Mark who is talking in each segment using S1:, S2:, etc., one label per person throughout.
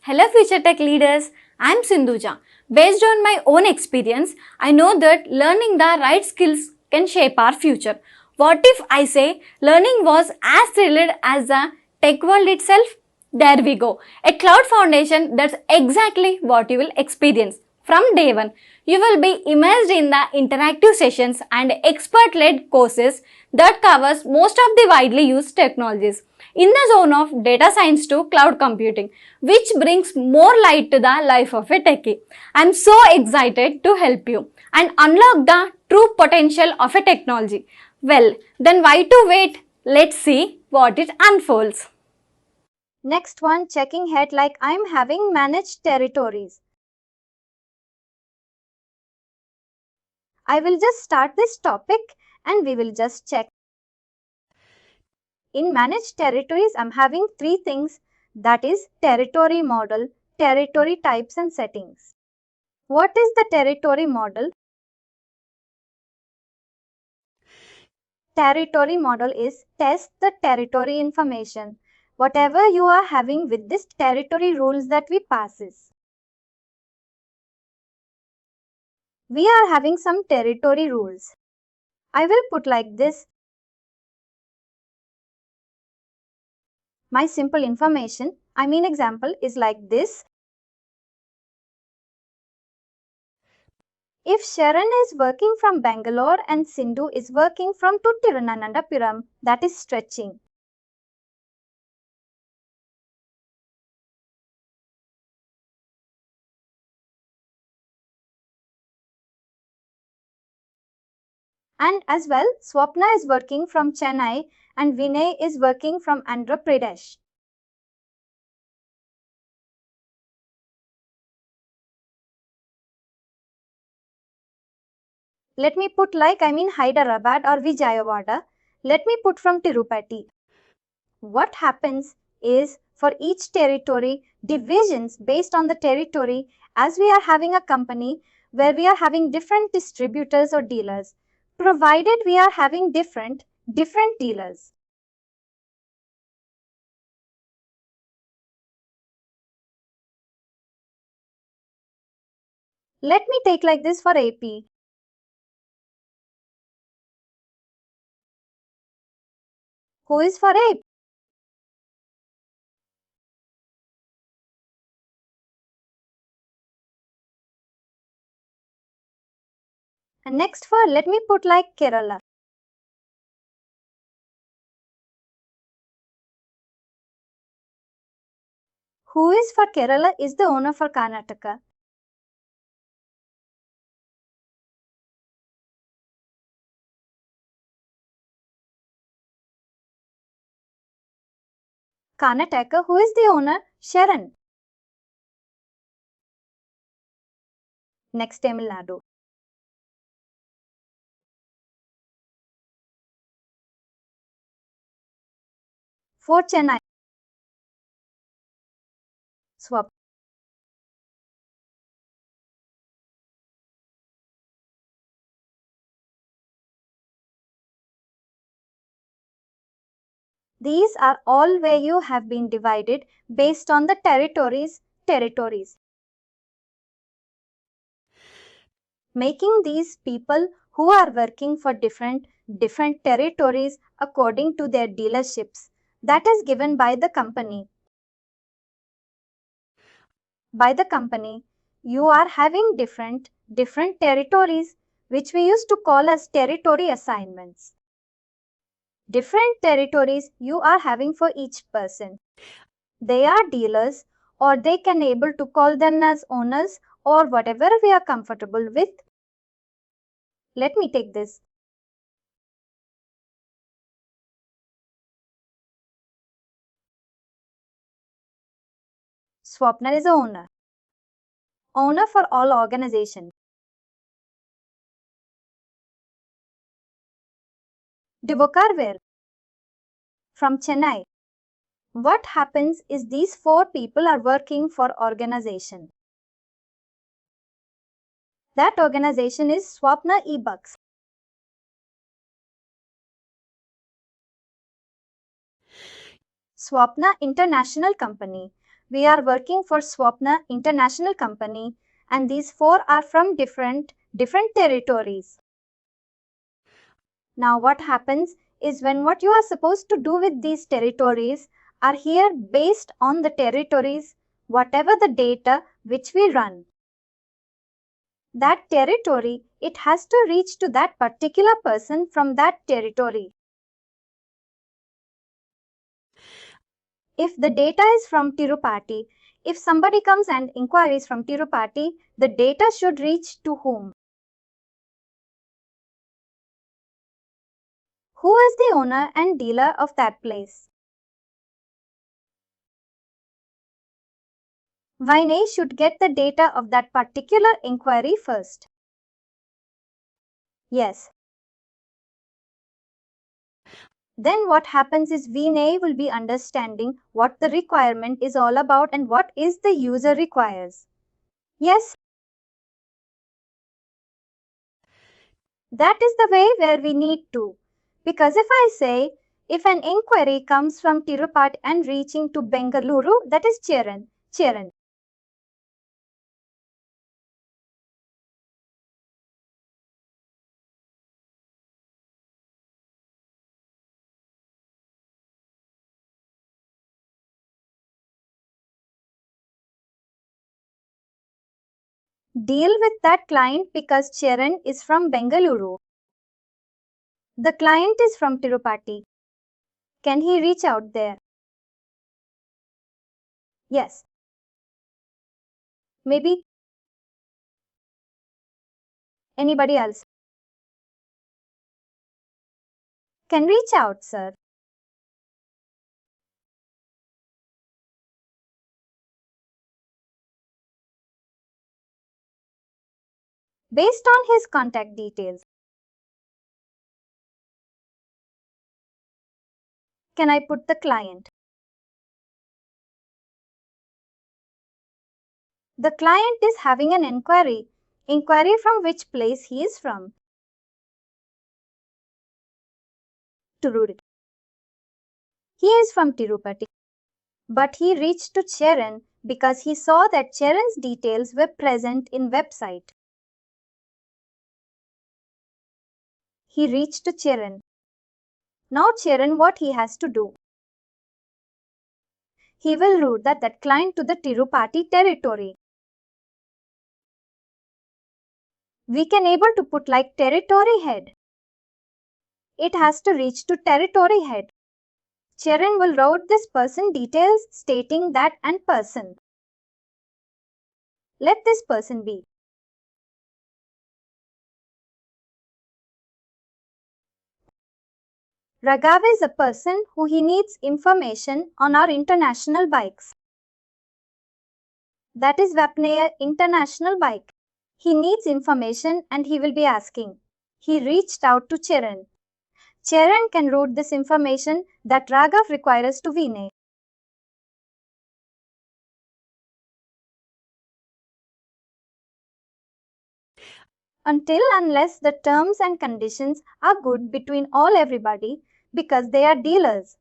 S1: Hello future tech leaders, I am Sindhuja. Based on my own experience, I know that learning the right skills can shape our future. What if I say learning was as thrilled as the tech world itself? There we go. A cloud foundation, that's exactly what you will experience. From day one, you will be immersed in the interactive sessions and expert-led courses that covers most of the widely used technologies in the zone of data science to cloud computing, which brings more light to the life of a techie. I'm so excited to help you and unlock the true potential of a technology. Well, then why to wait? Let's see what it unfolds.
S2: Next one, checking head like I'm having managed territories. I will just start this topic and we will just check. In managed territories, I'm having three things, that is territory model, territory types and settings. What is the territory model? Territory model is test the territory information. Whatever you are having with this territory rules that we passes. We are having some territory rules. I will put like this. My simple information, example is like this. If Sharon is working from Bangalore and Sindhu is working from Tiruvananthapuram, that is stretching. And as well, Swapna is working from Chennai and Vinay is working from Andhra Pradesh. Let me put like Hyderabad or Vijayawada. Let me put from Tirupati. What happens is for each territory, divisions based on the territory, as we are having a company where we are having different distributors or dealers, provided we are having different dealers. Let me take like this for AP. Who is for AP? And next for, let me put like Kerala. Who is for Kerala is the owner for Karnataka. Karnataka, who is the owner? Sharon. Next, Tamil Nadu. For Chennai. Swap. These are all where you have been divided based on the territories. Making these people who are working for different territories according to their dealerships. That is given by the company. By the company, you are having different territories which we used to call as territory assignments. Different territories you are having for each person. They are dealers or they can able to call them as owners or whatever we are comfortable with. Let me take this. Swapna is a owner. Owner for all organization. Divokar where? From Chennai. What happens is these four people are working for organization. That organization is Swapna eBucks. Swapna International Company. We are working for Swapna International Company, and these 4 are from different territories. Now what happens is when what you are supposed to do with these territories are here based on the territories, whatever the data which we run. That territory, it has to reach to that particular person from that territory. If the data is from Tirupati, if somebody comes and inquiries from Tirupati, the data should reach to whom? Who is the owner and dealer of that place? Vinay should get the data of that particular inquiry first. Yes. Then what happens is Vinay will be understanding what the requirement is all about and what is the user requires. Yes. That is the way where we need to. Because if I say, if an inquiry comes from Tirupati and reaching to Bengaluru, that is Cheran. Deal with that client because Cheran is from Bengaluru. The client is from Tirupati. Can he reach out there? Yes. Maybe anybody else can reach out, sir. Based on his contact details. Can I put the client? The client is having an inquiry. Inquiry from which place he is from. Tirupati. He is from Tirupati. But he reached to Cheran because he saw that Cheran's details were present in website. He reached to Cheran. Now Cheran, what he has to do? He will route that client to the Tirupati territory. We can able to put like territory head. It has to reach to territory head. Cheran will route this person details stating that and person. Let this person be. Raghav is a person who he needs information on our international bikes. That is Vapneya International Bike. He needs information and he will be asking. He reached out to Cheran. Cheran can route this information that Raghav requires to Vinay. Unless the terms and conditions are good between everybody because they are dealers.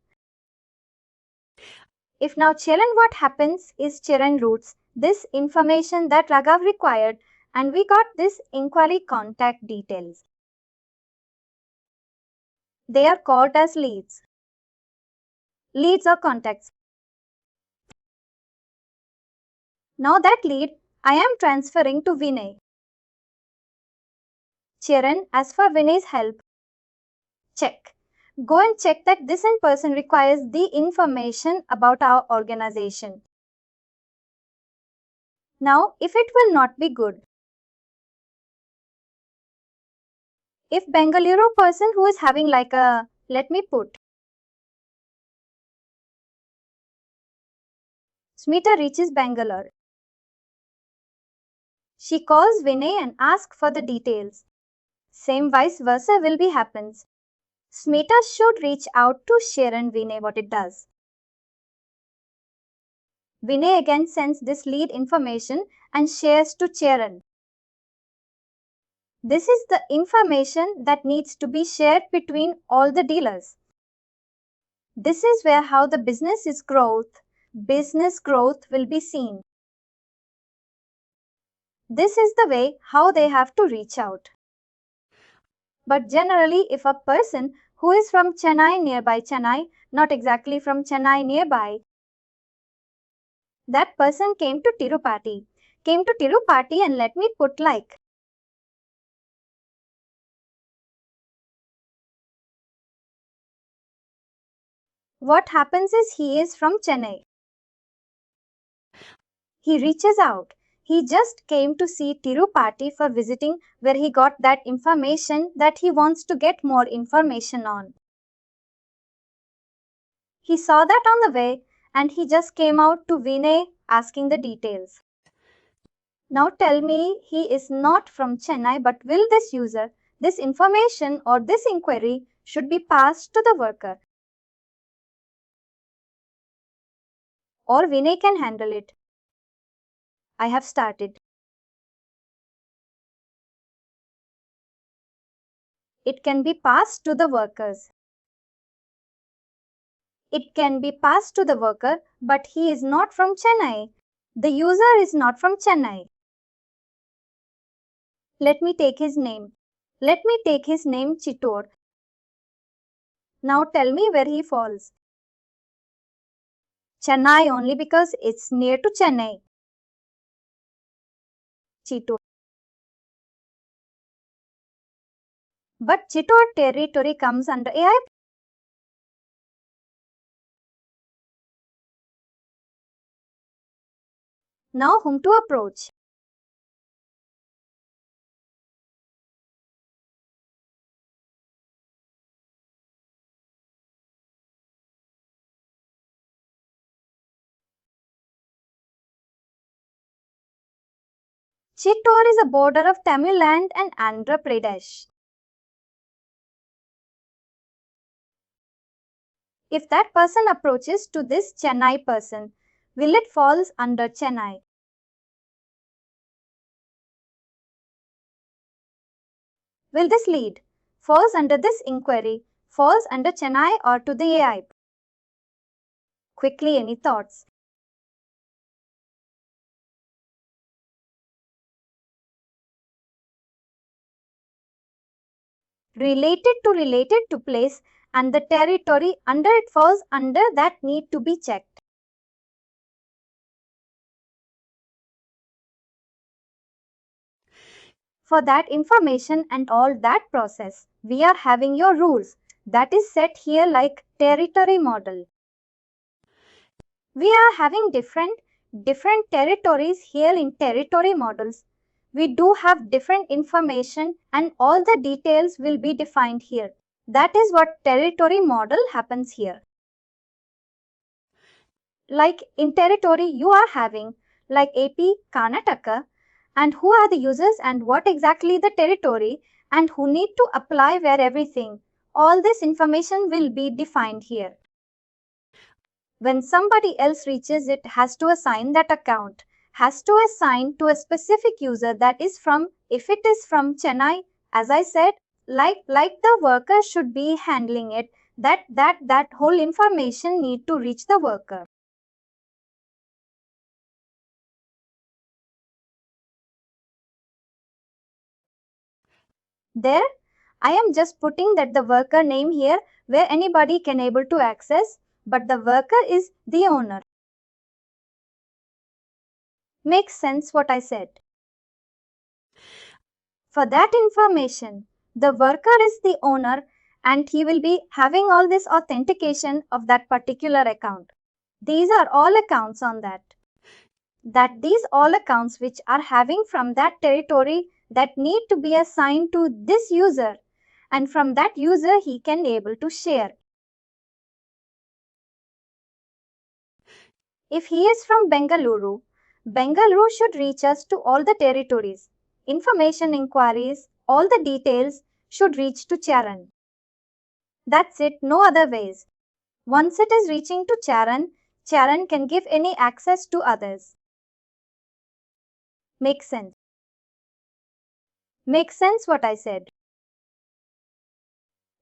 S2: If now Cheran, what happens is Cheran routes this information that Raghav required and we got this inquiry contact details. They are called as leads. Leads or contacts. Now that lead I am transferring to Vinay. Cheran, as for Vinay's help, check. Go and check that this in person requires the information about our organization. Now, if it will not be good, if Bengaluru person who is having like a, let me put, Smita reaches Bangalore. She calls Vinay and asks for the details. Same vice versa will be happens. Smita should reach out to Sharon Vinay what it does. Vinay again sends this lead information and shares to Charan. This is the information that needs to be shared between all the dealers. This is where how the business is growth business growth will be seen. This is the way how they have to reach out. But generally, if a person who is from Chennai, nearby Chennai, not exactly from Chennai nearby, that person came to Tirupati. And let me put like. What happens is he is from Chennai. He reaches out. He just came to see Tirupati for visiting, where he got that information that he wants to get more information on. He saw that on the way and he just came out to Vinay asking the details. Now tell me, he is not from Chennai, but will this user, this information or this inquiry should be passed to the worker? Or Vinay can handle it. I have started. It can be passed to the workers. It can be passed to the worker, but he is not from Chennai. The user is not from Chennai. Let me take his name. Let me take his name Chittor. Now tell me where he falls. Chennai only because it's near to Chennai. Chittor. But Chittor territory comes under AI. Now whom to approach? Chittor is a border of Tamil Nadu and Andhra Pradesh. If that person approaches to this Chennai person, will it falls under Chennai? Will this lead? Falls under this inquiry, falls under Chennai or to the AI? Quickly, any thoughts? Related to place and the territory under it falls under that need to be checked. For that information and all that process, we are having your rules that is set here like territory model. We are having different territories here in territory models. We do have different information and all the details will be defined here. That is what territory model happens here. Like in territory you are having like AP, Karnataka, and who are the users and what exactly the territory and who need to apply where everything. All this information will be defined here. When somebody else reaches it has to assign that account, has to assign to a specific user that is from, if it is from Chennai, as I said, like the worker should be handling it, that whole information need to reach the worker. There, I am just putting that the worker name here where anybody can able to access, but the worker is the owner. Makes sense what I said. For that information, the worker is the owner and he will be having all this authentication of that particular account. These are all accounts on that. These all accounts which are having from that territory that need to be assigned to this user, and from that user he can able to share. If he is from Bengaluru, Bengaluru should reach us to all the territories. Information inquiries, all the details should reach to Charan. That's it, no other ways. Once it is reaching to Charan, Charan can give any access to others. Makes sense. Makes sense what I said.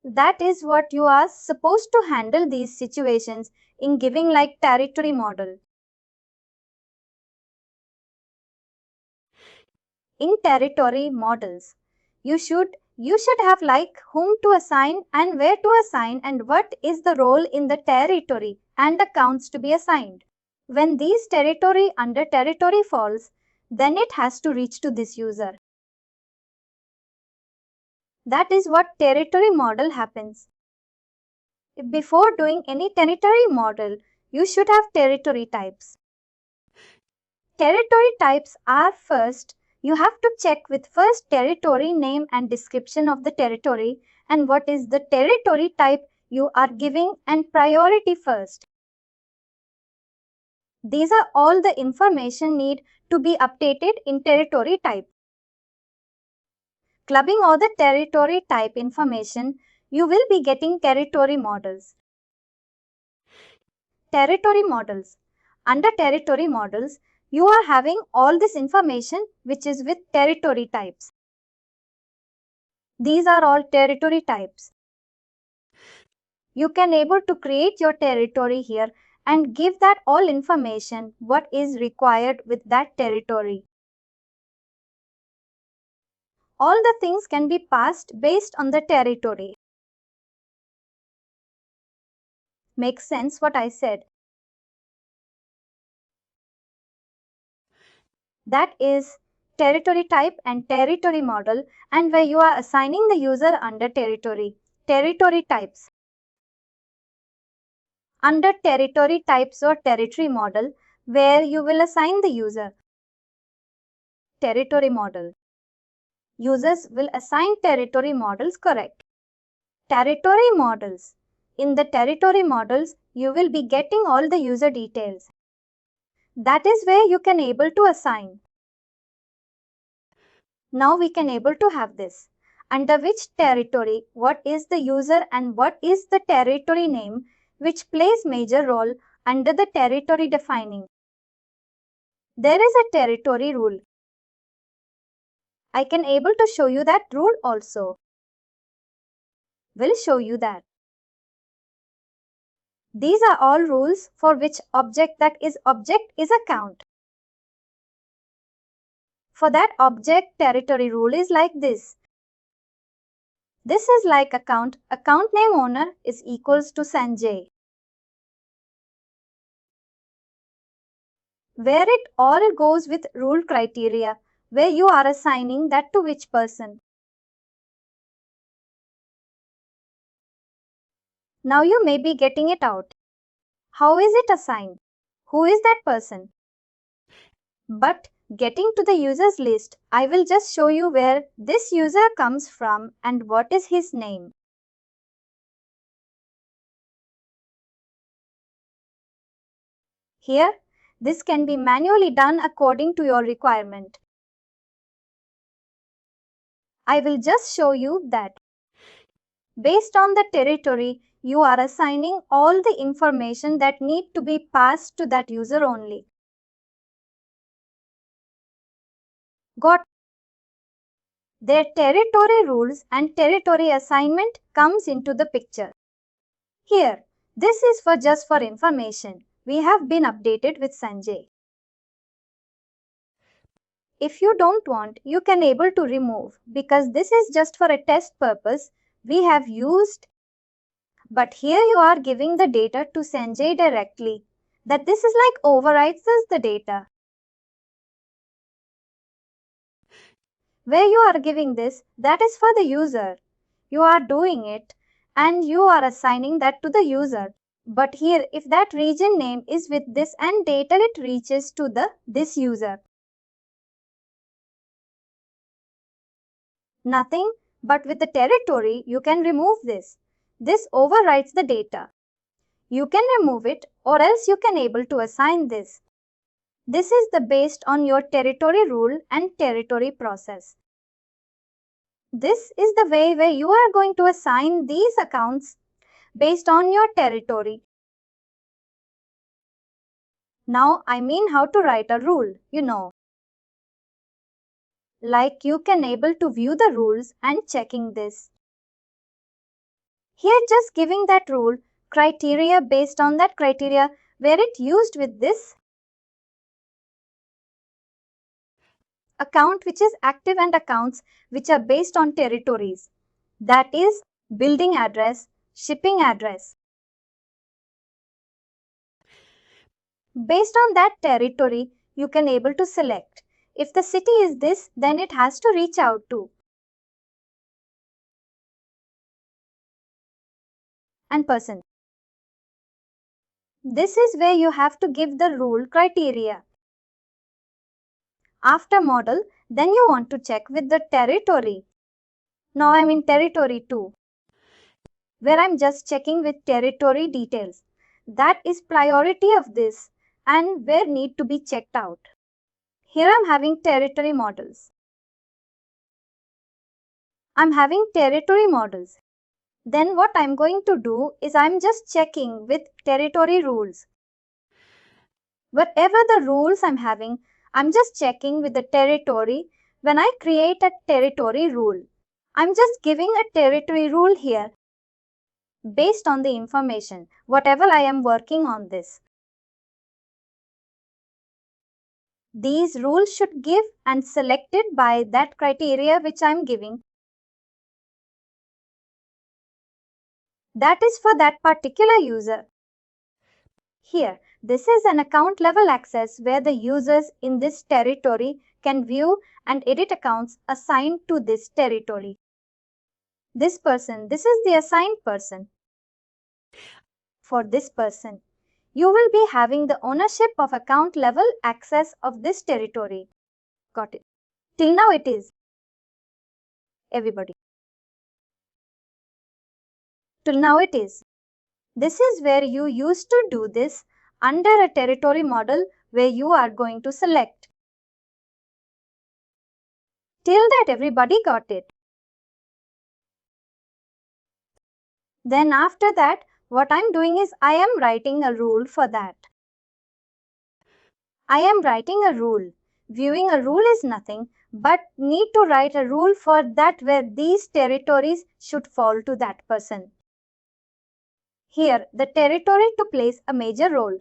S2: That is what you are supposed to handle these situations in giving like territory model. In territory models, you should have like whom to assign and where to assign and what is the role in the territory and accounts to be assigned. When these territory under territory falls, then it has to reach to this user. That is what territory model happens. Before doing any territory model, you should have territory types. Territory types are first, you have to check with first territory name and description of the territory and what is the territory type you are giving and priority first. These are all the information need to be updated in territory type. Clubbing all the territory type information, you will be getting territory models. Territory models. Under territory models, you are having all this information which is with territory types. These are all territory types. You can able to create your territory here and give that all information what is required with that territory. All the things can be passed based on the territory. Makes sense what I said? That is territory type and territory model, and where you are assigning the user under territory. Territory types. Under territory types or territory model, where you will assign the user. Territory model. Users will assign territory models correct. Territory models. In the territory models, you will be getting all the user details. That is where you can able to assign. Now we can able to have this. Under which territory, what is the user and what is the territory name which plays major role under the territory defining. There is a territory rule. I can able to show you that rule also. Will show you that. These are all rules for which object is account. For that object, territory rule is like this. This is like account name owner is equals to Sanjay. Where it all goes with rule criteria, where you are assigning that to which person. Now you may be getting it out. How is it assigned? Who is that person? But getting to the users list, I will just show you where this user comes from and what is his name. Here, this can be manually done according to your requirement. I will just show you that. Based on the territory, you are assigning all the information that need to be passed to that user only. Got their territory rules and territory assignment comes into the picture. Here, this is for just for information. We have been updated with Sanjay. If you don't want, you can able to remove because this is just for a test purpose we have used. But here you are giving the data to Sanjay directly. That this is like overrides the data. Where you are giving this, that is for the user. You are doing it and you are assigning that to the user. But here if that region name is with this and data it reaches to this user. Nothing, but with the territory you can remove this. This overwrites the data. You can remove it or else you can able to assign this. This is the based on your territory rule and territory process. This is the way where you are going to assign these accounts based on your territory. Now I mean how to write a rule, Like you can able to view the rules and checking this. Here just giving that rule criteria based on that criteria where it used with this account which is active and accounts which are based on territories. That is building address, shipping address. Based on that territory, you can able to select. If the city is this, then it has to reach out to. And person. This is where you have to give the rule criteria. After model, then you want to check with the territory. Now I'm in territory 2, where I'm just checking with territory details. That is priority of this and where need to be checked out. Here I'm having territory models. I'm having territory models. Then what I'm going to do is I'm just checking with territory rules. Whatever the rules I'm having, I'm just checking with the territory when I create a territory rule. I'm just giving a territory rule here based on the information, whatever I am working on this. These rules should give and selected by that criteria which I am giving. That is for that particular user. Here, this is an account level access where the users in this territory can view and edit accounts assigned to this territory. This person, this is the assigned person. For this person, you will be having the ownership of account level access of this territory. Got it? Till now it is everybody. Till now it is. This is where you used to do this under a territory model where you are going to select. Till that everybody got it. Then after that, what I'm doing is I am writing a rule for that. I am writing a rule. Viewing a rule is nothing but need to write a rule for that where these territories should fall to that person. Here, the territory to plays a major role.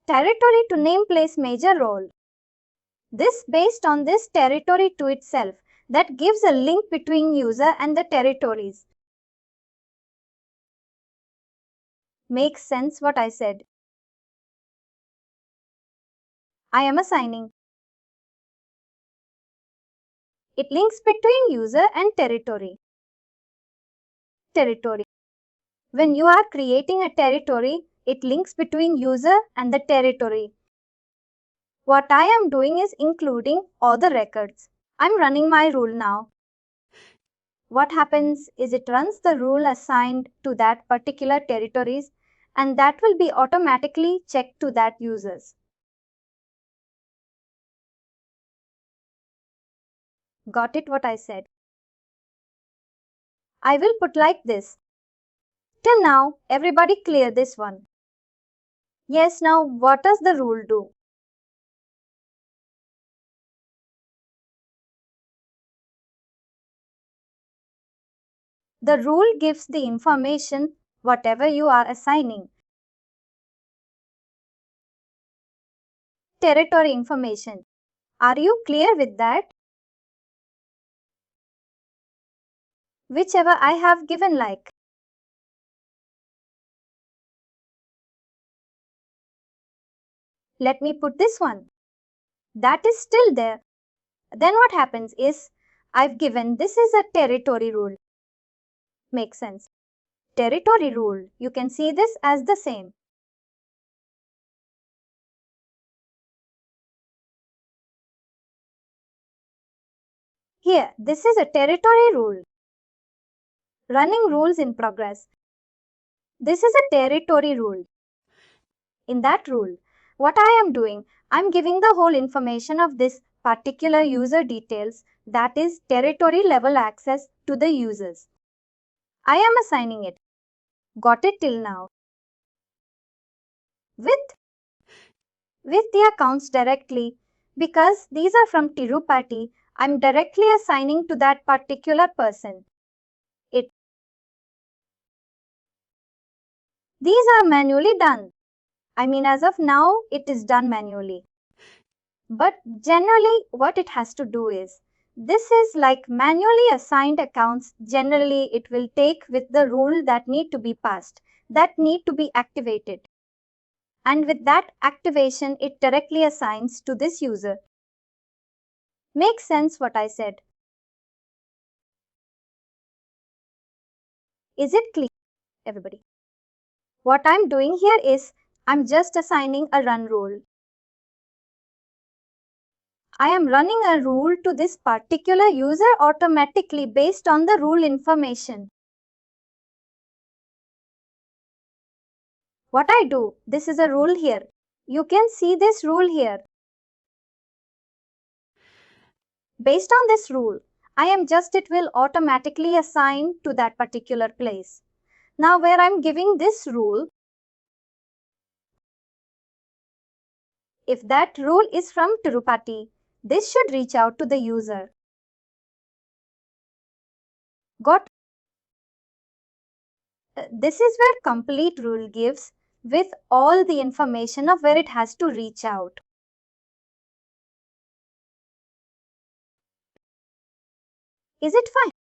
S2: Territory to name plays major role. This based on this territory to itself that gives a link between user and the territories. Makes sense what I said. I am assigning. It links between user and territory. Territory. When you are creating a territory, it links between user and the territory. What I am doing is including all the records. I'm running my rule now. What happens is it runs the rule assigned to that particular territories and that will be automatically checked to that users. Got it what I said? I will put like this. Till now, everybody clear this one. Yes, now what does the rule do? The rule gives the information whatever you are assigning. Territory information. Are you clear with that? Whichever I have given like. Let me put this one. That is still there. Then what happens is, I've given this is a territory rule. Makes sense. Territory rule, you can see this as the same. Here, this is a territory rule. Running rules in progress. This is a territory rule. In that rule, what I am doing, I'm giving the whole information of this particular user details, that is territory level access to the users. I am assigning it. Got it till now? With the accounts directly, because these are from Tirupati, I'm directly assigning to that particular person. These are manually done. I mean, as of now, it is done manually. But generally, what it has to do is, this is like manually assigned accounts. Generally, it will take with the rule that need to be passed, that need to be activated. And with that activation, it directly assigns to this user. Makes sense what I said? Is it clear, everybody? What I'm doing here is, I'm just assigning a run rule. I am running a rule to this particular user automatically based on the rule information. What I do, this is a rule here. You can see this rule here. Based on this rule, it will automatically assign to that particular place. Now where I'm giving this rule, if that rule is from Tirupati, this should reach out to the user. Got? This is where complete rule gives with all the information of where it has to reach out. Is it fine?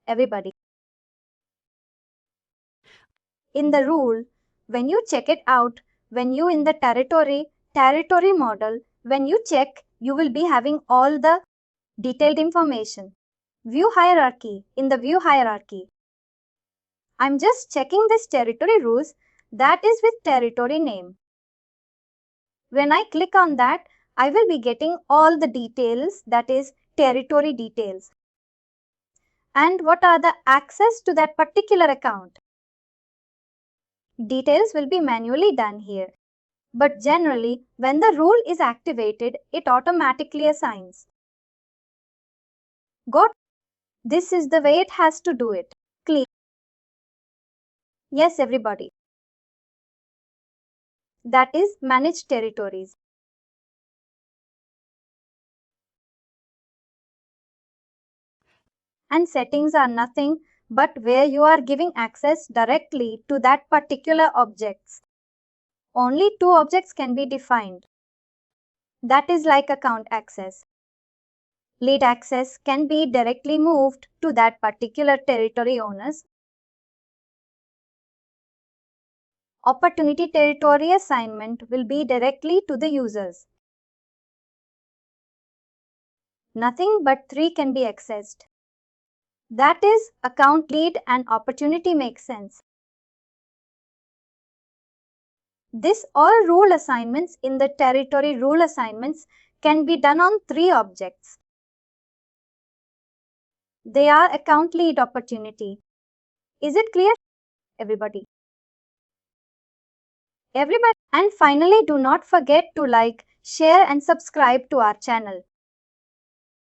S2: Everybody. In the rule, when you check it out, when you in the territory model, when you check, you will be having all the detailed information. View hierarchy. In the view hierarchy, I'm just checking this territory rules that is with territory name. When I click on that, I will be getting all the details, that is territory details. And what are the access to that particular account? Details will be manually done here. But generally, when the rule is activated, it automatically assigns. Got? This is the way it has to do it. Clear? Yes, everybody. That is manage territories. And settings are nothing but where you are giving access directly to that particular objects. Only two objects can be defined. That is like account access. Lead access can be directly moved to that particular territory owners. Opportunity territory assignment will be directly to the users. Nothing but three can be accessed. That is, account lead and opportunity makes sense. This all rule assignments in the territory rule assignments can be done on three objects. They are account lead opportunity. Is it clear, everybody? Everybody, and finally, do not forget to like, share and subscribe to our channel.